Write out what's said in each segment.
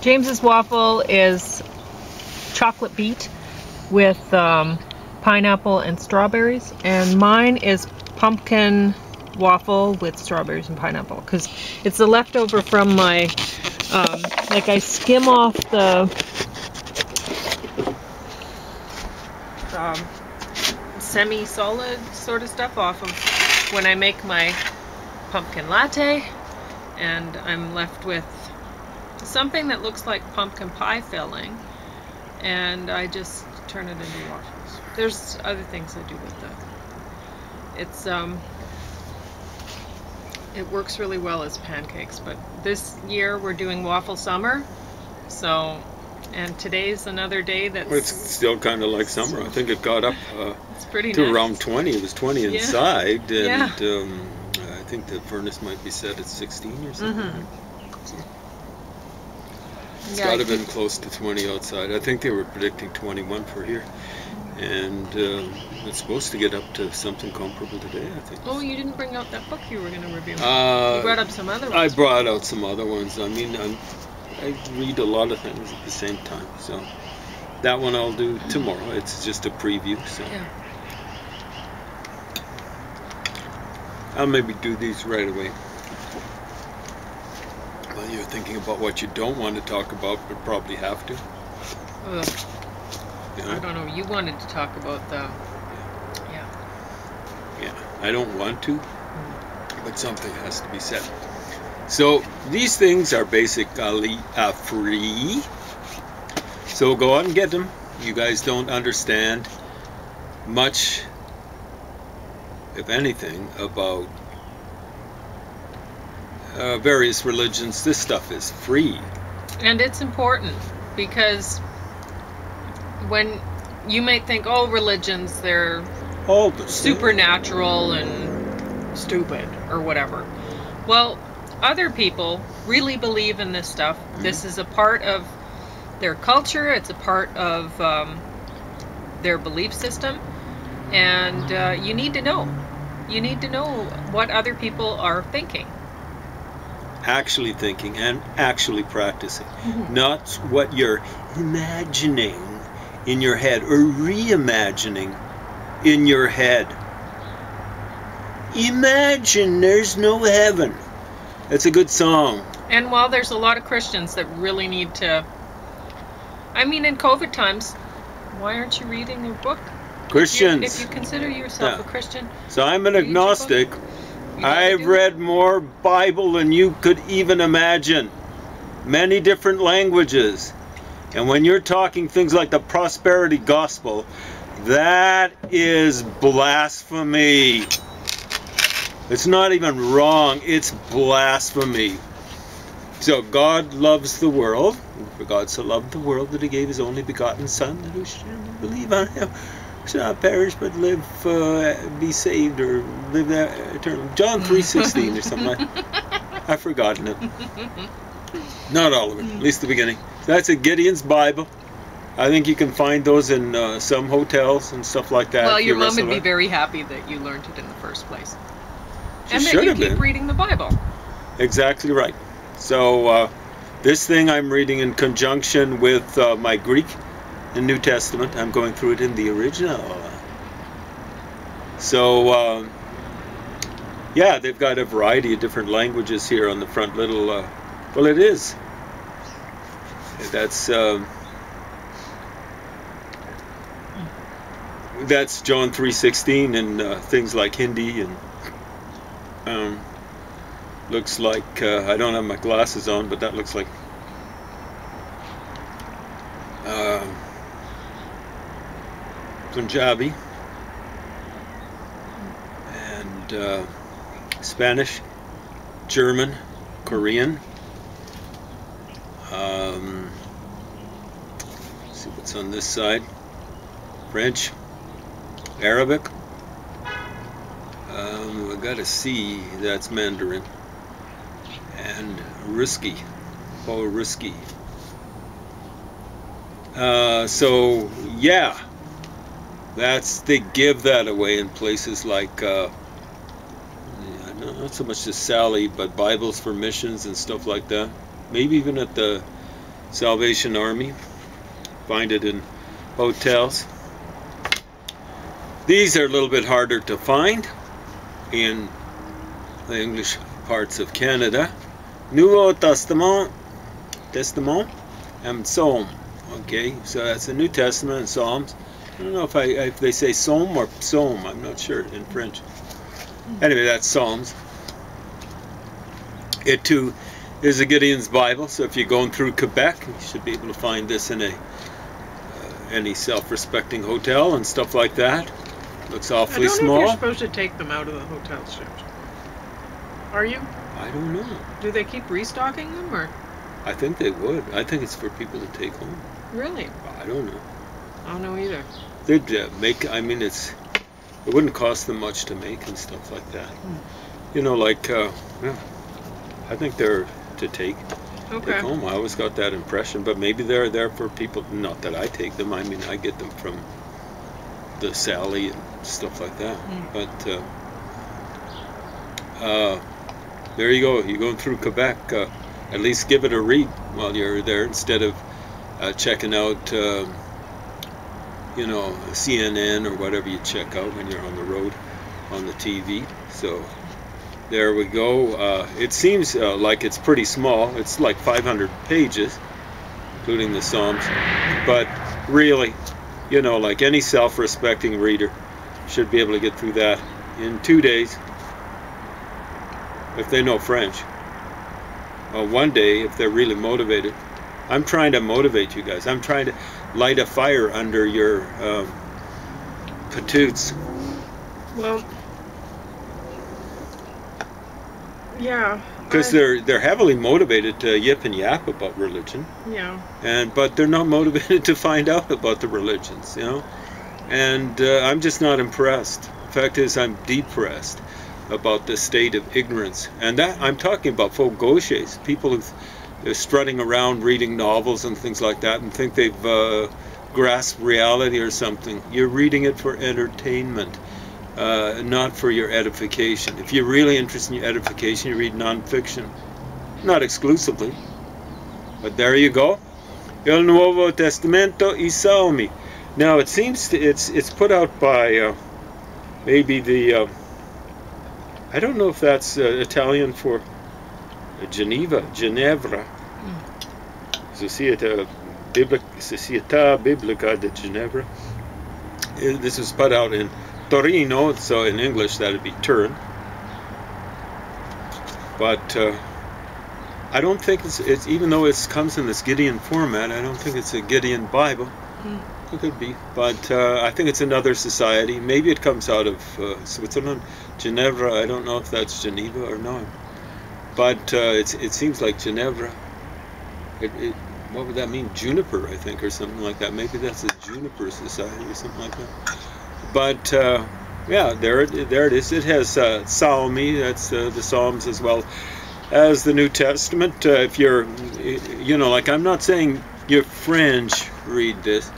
James's waffle is chocolate beet with pineapple and strawberries, and mine is pumpkin waffle with strawberries and pineapple, because it's the leftover from my like I skim off the semi-solid sort of stuff off of when I make my pumpkin latte, and I'm left with something that looks like pumpkin pie filling, and I just turn it into waffles. There's other things I do with that. It works really well as pancakes, but this year we're doing waffle summer, so, and today's another day that's... It's still kind of like summer. I think it got up it's pretty to nice. Around 20. It was 20 inside, and yeah. I think the furnace might be set at 16 or something. Mm-hmm. So it's got to have been close to 20 outside. I think they were predicting 21 for here. And it's supposed to get up to something comparable today, I think. Oh, you didn't bring out that book you were going to review. You brought up some other ones. I brought out some other ones. I mean, I read a lot of things at the same time. So that one I'll do tomorrow. It's just a preview. So yeah. I'll maybe do these right away. Well, you're thinking about what you don't want to talk about, but probably have to. I don't know. You wanted to talk about the... Yeah, I don't want to, but something has to be said. So these things are basically free. So go out and get them. You guys don't understand much, if anything, about various religions. This stuff is free. And it's important, because when you might think, oh, religions, they're all the supernatural and stupid or whatever. Well, other people really believe in this stuff. Mm-hmm. This is a part of their culture. It's a part of their belief system. And you need to know. You need to know what other people are thinking. Actually thinking and actually practicing. Mm-hmm. Not what you're imagining in your head or reimagining in your head. Imagine there's no heaven. That's a good song. And while there's a lot of Christians that really need to, I mean, in COVID times, why aren't you reading your book? Christians. If you consider yourself a Christian. So I'm an agnostic. I've read more Bible than you could even imagine. Many different languages. And when you're talking things like the prosperity gospel, that is blasphemy. It's not even wrong, it's blasphemy. So God loves the world. For God so loved the world that he gave his only begotten Son, that who should believe on him should not perish but live, be saved, or live there eternally. John 3:16 or something like that. I've forgotten it. Not all of it, at least the beginning. That's a Gideon's Bible. I think you can find those in some hotels and stuff like that. Well, your mom would be very happy that you learned it in the first place. She and that you keep reading the Bible. Exactly right. So this thing I'm reading in conjunction with my Greek and New Testament. I'm going through it in the original. So yeah, they've got a variety of different languages here on the front little... well, it is. That's John 3:16 and things like Hindi and looks like I don't have my glasses on, but that looks like Punjabi and Spanish, German, Korean. Let's see what's on this side. French, Arabic. I got a C, that's Mandarin. And Ruski, Ruski. So yeah, they give that away in places like not so much the Sally, but Bibles for Missions and stuff like that. Maybe even at the Salvation Army. Find it in hotels. These are a little bit harder to find in the English parts of Canada. Nouveau Testament, and Psalm. Okay, so that's the New Testament and Psalms. I don't know if they say Psalm or Psalm. I'm not sure in French. Anyway, that's Psalms. It too is a Gideon's Bible. So if you're going through Quebec, you should be able to find this in any self-respecting hotel and stuff like that. Looks awfully small. I don't know if you're supposed to take them out of the hotel ships. Are you? I don't know. Do they keep restocking them, or? I think they would. I think it's for people to take home. Really? I don't know. I don't know either. They'd make. I mean, it wouldn't cost them much to make and stuff like that. You know, like yeah, I think they're to take home. I always got that impression, but maybe they're there for people. Not that I take them. I mean, I get them from the Sally and stuff like that. But there you go. You're going through Quebec. At least give it a read while you're there instead of checking out, you know, CNN or whatever you check out when you're on the road on the TV. So there we go. It seems like it's pretty small. It's like 500 pages, including the Psalms. But really, you know, like any self-respecting reader should be able to get through that in 2 days if they know French. One day if they're really motivated. I'm trying to motivate you guys. I'm trying to light a fire under your patoots. Well, yeah. Because they're heavily motivated to yip and yap about religion. Yeah. But they're not motivated to find out about the religions, you know. And I'm just not impressed. The fact is, I'm depressed about the state of ignorance. And that I'm talking about folk gauchers, people who are strutting around reading novels and things like that and think they've grasped reality or something. You're reading it for entertainment, not for your edification. If you're really interested in your edification, you read nonfiction. Not exclusively, but there you go. El Nuevo Testamento y Salmi. Now it seems it's put out by maybe the I don't know if that's Italian for Ginevra. Società Biblica de Ginevra. This was put out in Torino, so in English that'd be Turin. But I don't think it's even though it comes in this Gideon format, I don't think it's a Gideon Bible. It could be, but I think it's another society. Maybe it comes out of Switzerland, Ginevra. I don't know if that's Geneva or not, but it seems like Ginevra. What would that mean? Juniper, I think, or something like that. Maybe that's a Juniper Society or something like that. But yeah, there it is. It has Psalmi. That's the Psalms as well as the New Testament. If you're, you know, like I'm not saying your French read this.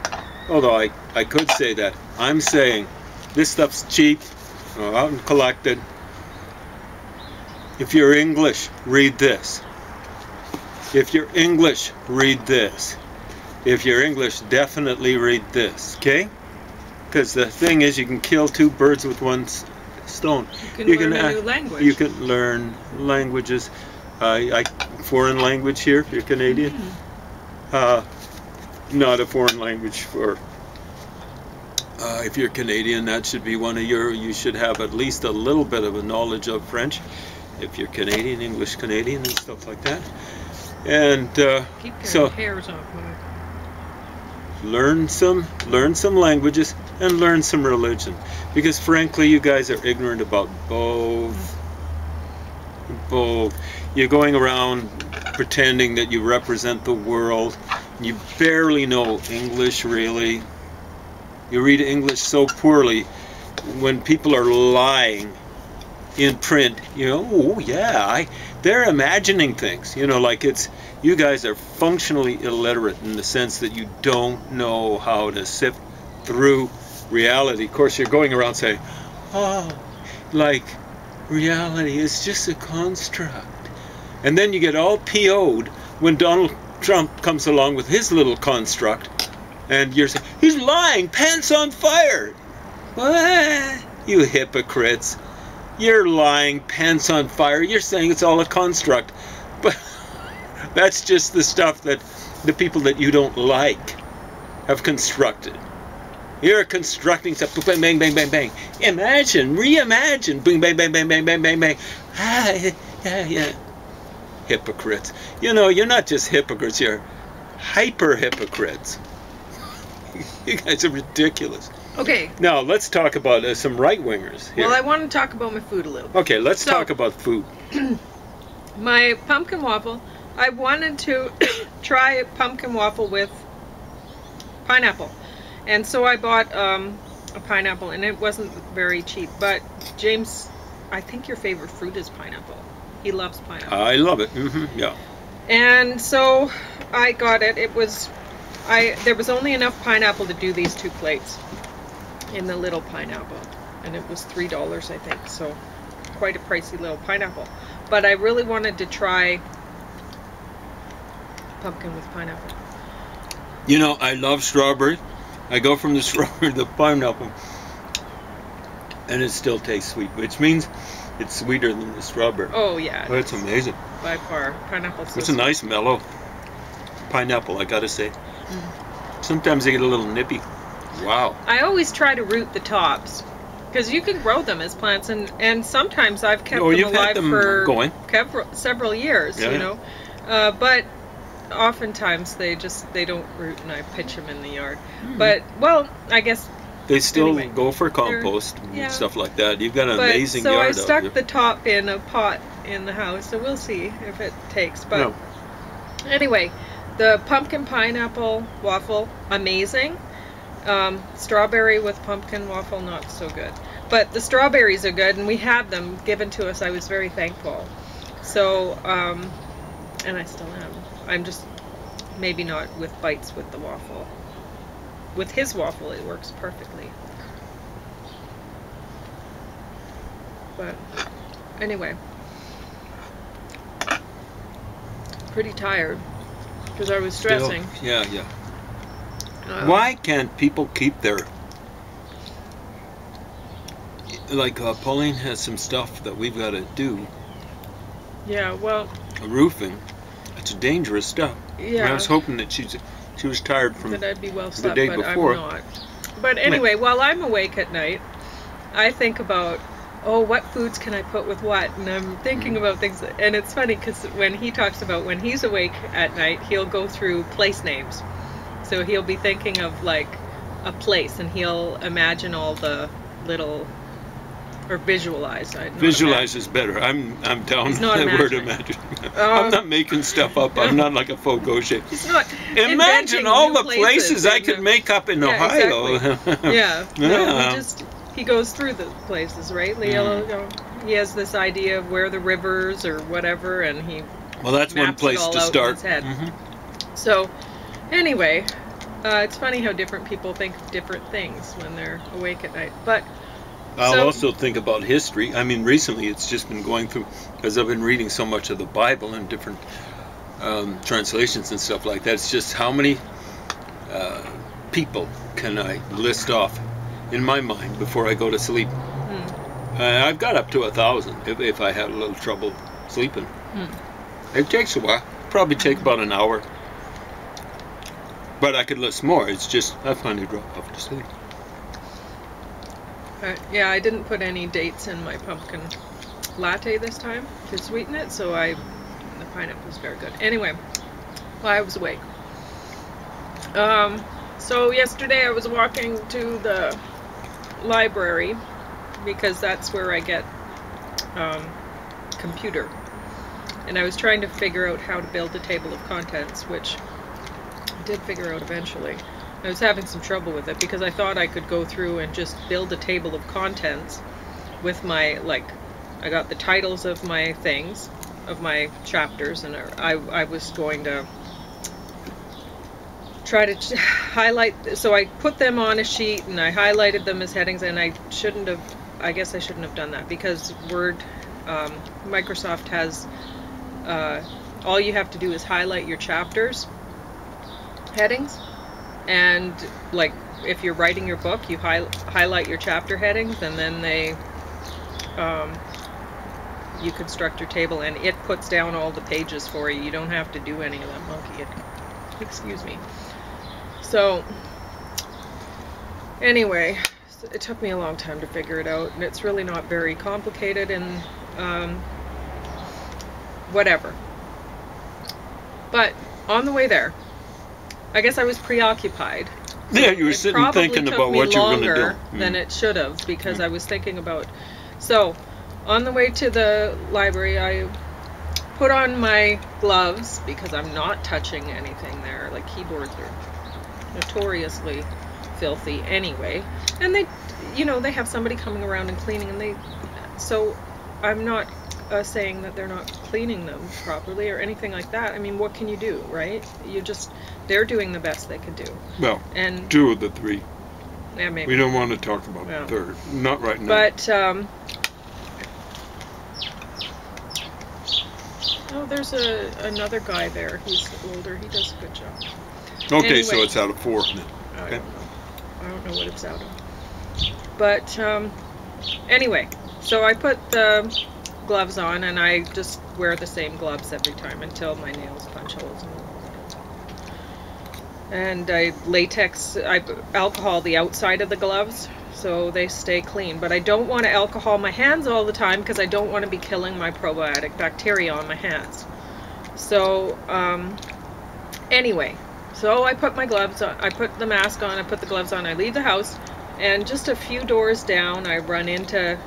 Although I could say that. I'm saying this stuff's cheap, out and collected. If you're English, read this. If you're English, read this. If you're English, definitely read this, okay? Because the thing is, you can kill two birds with one stone. You can learn a new language. You can learn languages. Foreign language here, if you're Canadian. Not a foreign language for if you're Canadian. That should be one of you should have at least a little bit of a knowledge of French if you're Canadian, English Canadian and stuff like that. And keep so hairs off, learn some languages and learn some religion, because frankly you guys are ignorant about both. You're going around pretending that you represent the world. You barely know English, really. You read English so poorly. When people are lying in print, you know, oh yeah, they're imagining things. You know, like you guys are functionally illiterate in the sense that you don't know how to sift through reality. Of course, you're going around saying, oh, like reality is just a construct. And then you get all PO'd when Donald Trump comes along with his little construct, and you're saying, he's lying, pants on fire. What? You hypocrites. You're lying, pants on fire. You're saying it's all a construct. But that's just the stuff that the people that you don't like have constructed. You're constructing stuff. Bang, bang, bang, bang, bang. Imagine, reimagine. Bang, bang, bang, bang, bang, bang, bang, bang. Ah, yeah. Hypocrites. You know, you're not just hypocrites. You're hyper hypocrites. You guys are ridiculous. Okay. Now, let's talk about some right-wingers here. Well, I want to talk about my food a little. Okay, let's talk about food. My pumpkin waffle, I wanted to try a pumpkin waffle with pineapple. And so I bought a pineapple, and it wasn't very cheap. But, James, I think your favorite fruit is pineapple. He loves pineapple. I love it. Yeah. And so I got it. There was only enough pineapple to do these 2 plates in the little pineapple, and it was $3, I think, so quite a pricey little pineapple. But I really wanted to try pumpkin with pineapple. You know, I love strawberry. I go from the strawberry to the pineapple, and it still tastes sweet, which means it's sweeter than the strawberry. Oh yeah, That's amazing. By far. Pineapple's so It's a nice mellow pineapple, I gotta say. Sometimes they get a little nippy. Wow. I always try to root the tops, because you can grow them as plants, and sometimes I've kept them you've alive had them for going. Several years, Yeah. you know. But oftentimes they don't root, and I pitch them in the yard. But, well, I guess They still anyway, go for compost and yeah. stuff like that. You've got an but, amazing so yard I out stuck there. the top in a pot in the house, so we'll see if it takes. But No. anyway, the pumpkin pineapple waffle, amazing. Strawberry with pumpkin waffle, not so good. But the strawberries are good, and we had them given to us. I was very thankful. So, and I still am. I'm just maybe not with bites with the waffle. With his waffle, it works perfectly. But anyway, pretty tired because I was stressing. Yeah. Why can't people keep their... Like, Pauline has some stuff that we've got to do. Yeah, well... Roofing. It's dangerous stuff. Yeah. And I was hoping that she was tired from that I'd be well the slept, day but before. I'm not. But anyway, while I'm awake at night, I think about, oh, what foods can I put with what? And I'm thinking about things, and it's funny because when he talks about when he's awake at night, he'll go through place names. So he'll be thinking of like a place, and he'll imagine all the little, or visualize. Visualize is better. I'm down with not that word imagining. imagine. I'm not making stuff up. I'm not like a faux gaucher. He's not Imagine inventing all new the places I in could the- make up in Yeah, Ohio. exactly. Yeah. No, Yeah. he goes through the places, right? He has this idea of where the rivers or whatever, and he Well, that's one maps it place all to out in start. his head. So, anyway, it's funny how different people think of different things when they're awake at night. But I'll also think about history. I mean, recently it's just been going through, because I've been reading so much of the Bible and different translations and stuff like that. It's just how many people can I list off in my mind before I go to sleep. I've got up to 1,000 if I had a little trouble sleeping. It takes a while. Probably take about an hour. But I could list more. It's just I finally drop off to sleep. yeah, I didn't put any dates in my pumpkin latte this time to sweeten it, so the pineapple was very good. Anyway, while I was awake. So yesterday I was walking to the library because that's where I get computer. And I was trying to figure out how to build a table of contents, which I did figure out eventually. I was having some trouble with it because I thought I could go through and just build a table of contents with my, I got the titles of my things, of my chapters, and I was going to try to highlight, so I put them on a sheet and I highlighted them as headings, and I guess I shouldn't have done that because Microsoft has all you have to do is highlight your chapters headings, and like if you're writing your book, you highlight your chapter headings, and then you construct your table, and it puts down all the pages for you. You don't have to do any of that monkey. Excuse me. So anyway, it took me a long time to figure it out, and it's really not very complicated, and whatever. But on the way there, I guess I was preoccupied. So yeah, you were sitting thinking about what you were going to do. Than it should have, because I was thinking about. So, on the way to the library, I put on my gloves because I'm not touching anything there. Like, keyboards are notoriously filthy anyway, and they have somebody coming around and cleaning, and so I'm not saying that they're not cleaning them properly or anything like that. I mean, what can you do, right? They're doing the best they could do. Well, and 2 of the 3. Yeah, maybe. We don't want to talk about the 3rd. Not right now. But there's another guy there. He's older. He does a good job. Okay, anyway, so it's out of 4 now. Okay. I don't know what it's out of. But anyway, so I put the gloves on, and I just wear the same gloves every time until my nails punch holes. And I alcohol the outside of the gloves so they stay clean. But I don't want to alcohol my hands all the time because I don't want to be killing my probiotic bacteria on my hands. So anyway, so I put my gloves on, I put the mask on, I put the gloves on, I leave the house, and just a few doors down I run into,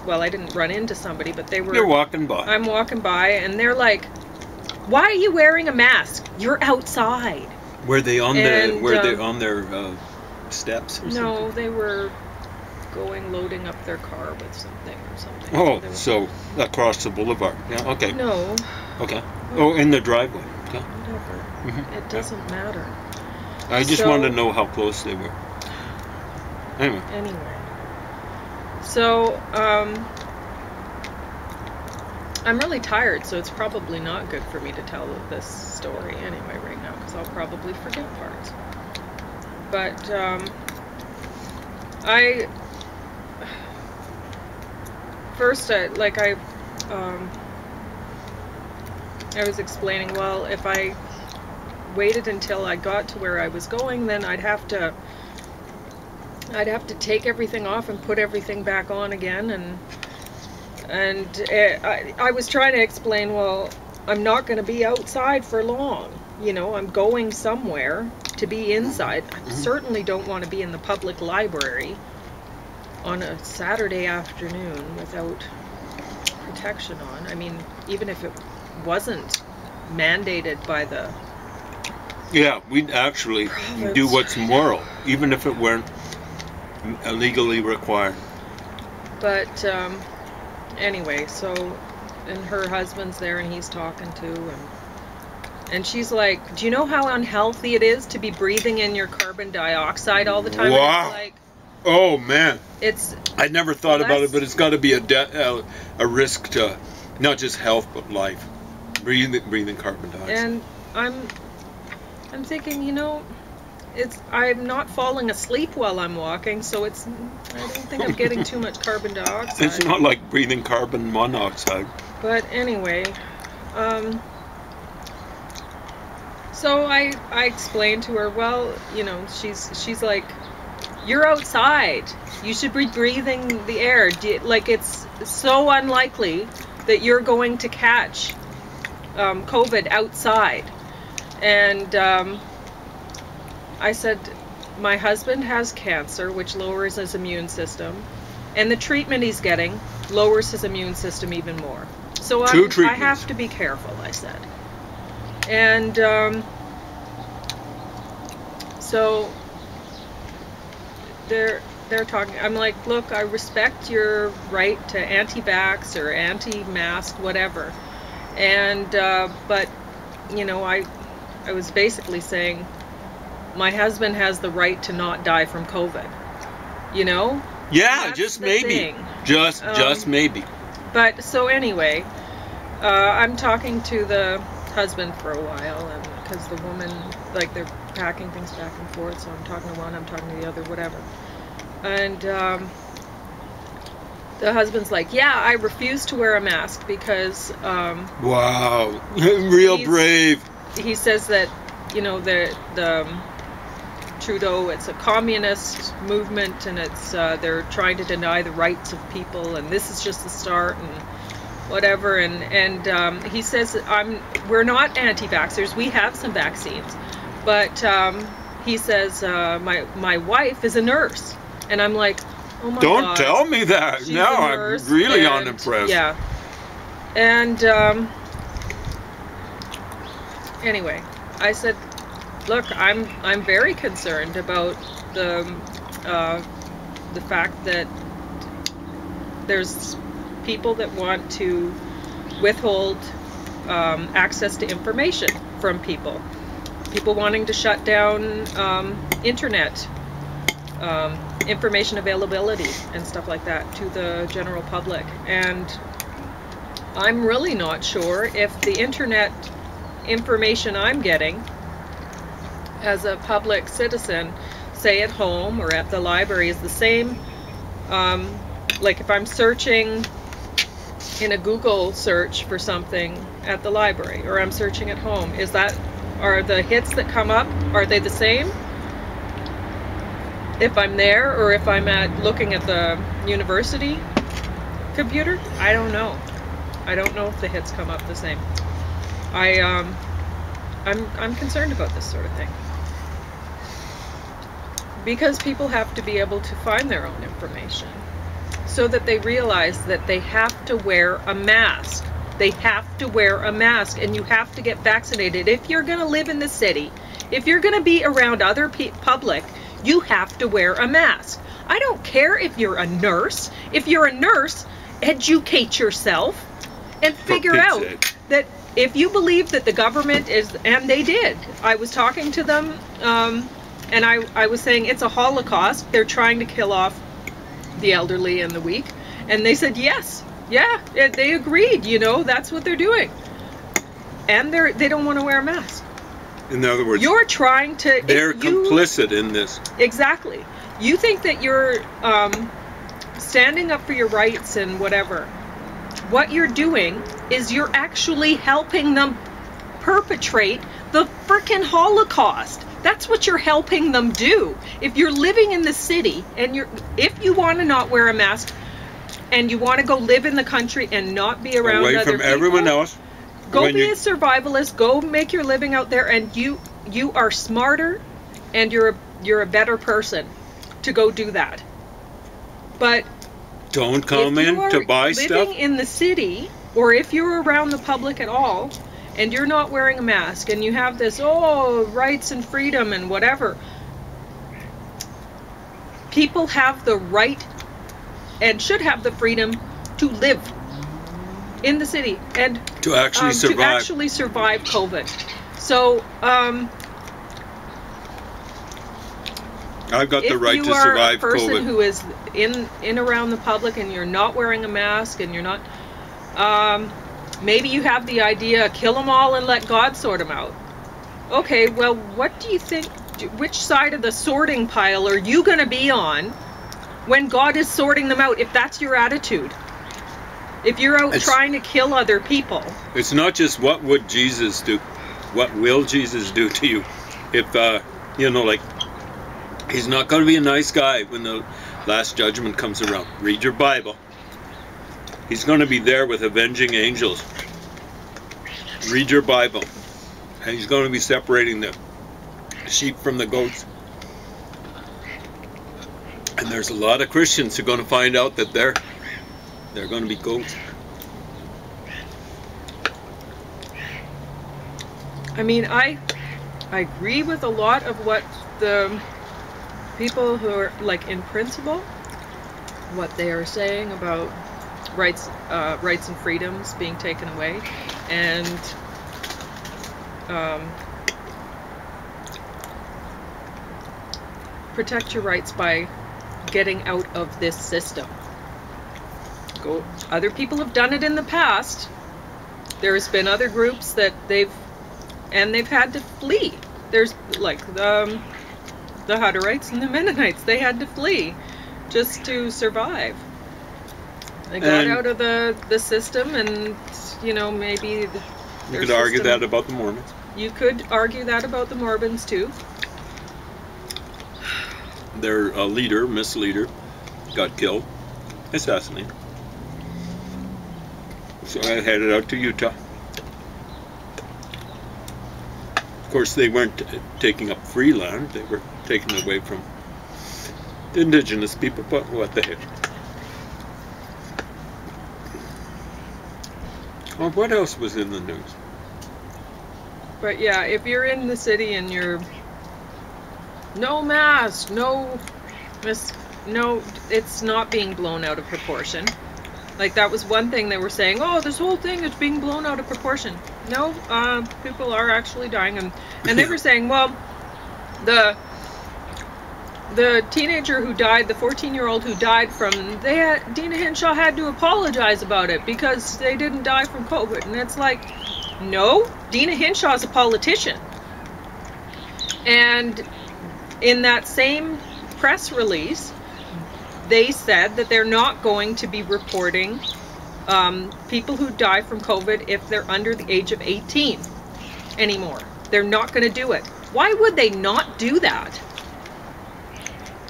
well, I didn't run into somebody, but You're walking by. I'm walking by, and they're like, "Why are you wearing a mask? You're outside." Were they on their steps? Or no, something? they were loading up their car with something or something. Oh, so across the boulevard. Yeah, okay. No. Okay. Oh, in the driveway. Okay. Whatever. It doesn't matter. I just wanted to know how close they were. Anyway. So, I'm really tired, so it's probably not good for me to tell this story anyway right now, because I'll probably forget parts. But I was explaining, well, if I waited until I got to where I was going, then I'd have to take everything off and put everything back on again, and I was trying to explain, well, I'm not going to be outside for long. I'm going somewhere to be inside. I certainly don't want to be in the public library on a Saturday afternoon without protection on. I mean, even if it wasn't mandated by the... Yeah, we'd actually do what's moral, even if it weren't legally required. But anyway, so, and her husband's there, and he's talking to, and she's like, "Do you know how unhealthy it is to be breathing in your carbon dioxide all the time?" Wow. It's like, oh man, I never thought about it, but it's got to be a risk to not just health but life. Breathing carbon dioxide. And I'm thinking, I'm not falling asleep while I'm walking, so I don't think I'm getting too much carbon dioxide. It's not like breathing carbon monoxide. But anyway, so I explained to her, well, she's like, "You're outside. You should be breathing the air. It's so unlikely that you're going to catch COVID outside." And I said, my husband has cancer, which lowers his immune system, and the treatment he's getting lowers his immune system even more. So I have to be careful, I said. And so they're talking. I'm like, look, I respect your right to anti-vax or anti-mask, whatever. And but I was basically saying, my husband has the right to not die from COVID. Yeah, just maybe. Just maybe. But so anyway, I'm talking to the husband for a while, and because the woman, like, they're packing things back and forth, so I'm talking to one, I'm talking to the other, whatever. And the husband's like, yeah, I refuse to wear a mask because wow, real brave. He says that, you know, the Trudeau, it's a communist movement, and it's they're trying to deny the rights of people, and this is just the start, and whatever. And he says, we're not anti-vaxxers, we have some vaccines, but he says, my wife is a nurse, and I'm like, oh my God. Don't tell me that. She's No, a nurse, I'm really and, unimpressed. Yeah. And anyway, I said, look, I'm very concerned about the fact that there's people that want to withhold access to information from people wanting to shut down internet information availability and stuff like that to the general public. And I'm really not sure if the internet information I'm getting as a public citizen, say at home or at the library, is the same. Like if I'm searching in a Google search for something at the library, or I'm searching at home, are the hits that come up, are they the same if I'm there or if I'm looking at the university computer? I don't know. I don't know if the hits come up the same. I'm concerned about this sort of thing, because people have to be able to find their own information, so that they realize that they have to wear a mask. They have to wear a mask, and you have to get vaccinated. If you're going to live in the city, if you're going to be around other public, you have to wear a mask. I don't care if you're a nurse. If you're a nurse, educate yourself and figure out that if you believe that the government is, and they did. I was talking to them, and I was saying it's a Holocaust. They're trying to kill off the elderly and the weak. And they said, yes, yeah, they agreed, you know, that's what they're doing. And they don't want to wear a mask. In other words, you're trying to... They're complicit in this. Exactly. You think that you're standing up for your rights and whatever. What you're doing is you're actually helping them perpetrate the frickin' Holocaust. That's what you're helping them do. If you're living in the city and if you want to not wear a mask and you want to go live in the country and not be around away other from people, everyone else, go be a survivalist, go make your living out there, and you are smarter and you're a better person to go do that. But don't come in to buy stuff. If you're living in the city, or if you're around the public at all, and you're not wearing a mask, and you have this, rights and freedom and whatever, people have the right and should have the freedom to live in the city and to actually survive COVID. So I've got the right to survive COVID. If you are a person who is in around the public and you're not wearing a mask and you're not, maybe you have the idea, kill them all and let God sort them out. Okay, well, what do you think, which side of the sorting pile are you going to be on when God is sorting them out, if that's your attitude? If you're out trying to kill other people. It's not just what would Jesus do, what will Jesus do to you? If, like, he's not going to be a nice guy when the last judgment comes around. Read your Bible. He's going to be there with avenging angels. Read your Bible. And he's going to be separating the sheep from the goats. And there's a lot of Christians who are going to find out that they're going to be goats. I mean, I agree with a lot of what the people who are, like, in principle, what they are saying about rights and freedoms being taken away, and protect your rights by getting out of this system. Other people have done it in the past. There's been other groups that they've and they've had to flee. There's like the Hutterites and the Mennonites. They had to flee just to survive. They got out of the system, and you know, maybe you could argue that about the Mormons. You could argue that about the Mormons too. Their leader, Miss Leader, got killed, assassinated. So I headed out to Utah. Of course, they weren't taking up free land. They were taking away from the indigenous people, but what the heck. Well, what else was in the news? But yeah, if you're in the city and you're no mask, no, it's not being blown out of proportion. Like that was one thing they were saying, oh, this whole thing is being blown out of proportion. No, people are actually dying, and they were saying, well, the teenager who died, the 14-year-old who died from, Dina Hinshaw had to apologize about it because they didn't die from COVID. And it's like, no, Dina Hinshaw is a politician. And in that same press release, they said that they're not going to be reporting people who die from COVID if they're under the age of 18 anymore. They're not going to do it. Why would they not do that?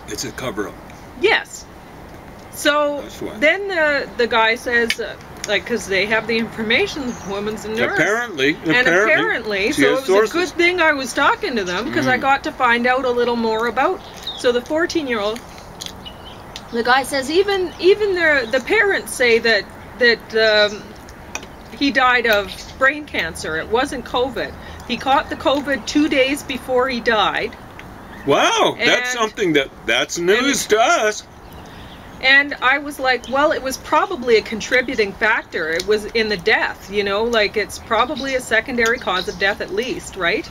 It's a cover-up. Yes. So then the guy says, like, because they have the information, the woman's a nurse. Apparently, so it was a good thing I was talking to them, because I got to find out a little more about. So the 14-year-old, the guy says even the parents say that he died of brain cancer. It wasn't COVID. He caught the COVID 2 days before he died. Wow, that's something that's news to us. And I was like, well, it was probably a contributing factor. It was in the death, you know, like it's probably a secondary cause of death at least, right?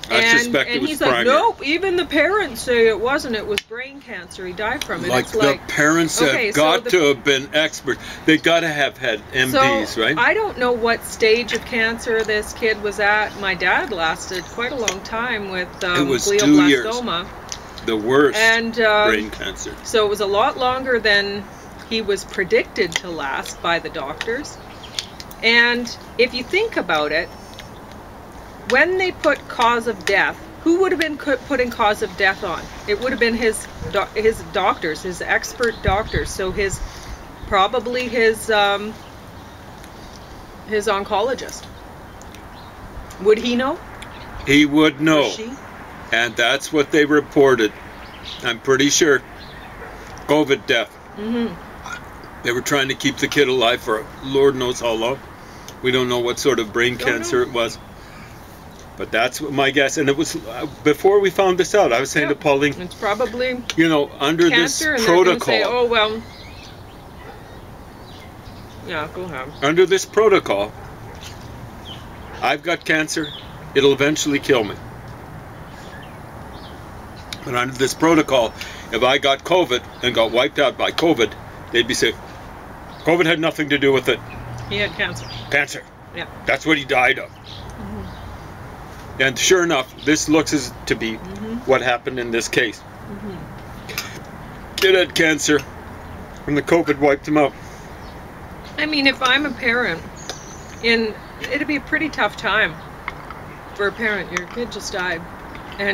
I suspect it was he's primary. like, nope, even the parents say it wasn't. It was brain cancer. He died from it. Like it's the parents have got to have been experts. They got to have had MDs, right? I don't know what stage of cancer this kid was at. My dad lasted quite a long time with it was glioblastoma. 2 years. The worst brain cancer. So it was a lot longer than he was predicted to last by the doctors. And if you think about it, when they put cause of death, who would have been putting cause of death on? It would have been his doctors, his expert doctors. So probably his oncologist. Would he know? He would know. Or she? And that's what they reported. I'm pretty sure. COVID death. They were trying to keep the kid alive for Lord knows how long. We don't know what sort of brain cancer it was. But that's my guess. And it was before we found this out. I was saying to Pauline, it's probably, you know, under this protocol. Say, oh well. Yeah, go ahead. Under this protocol, I've got cancer. It'll eventually kill me. But under this protocol, if I got COVID and got wiped out by COVID, they'd be saying, COVID had nothing to do with it. He had cancer. Cancer. Yeah. That's what he died of. And sure enough, this looks to be what happened in this case. Kid had cancer, and the COVID wiped him out. I mean, if I'm a parent, it'd be a pretty tough time for a parent. Your kid just died, and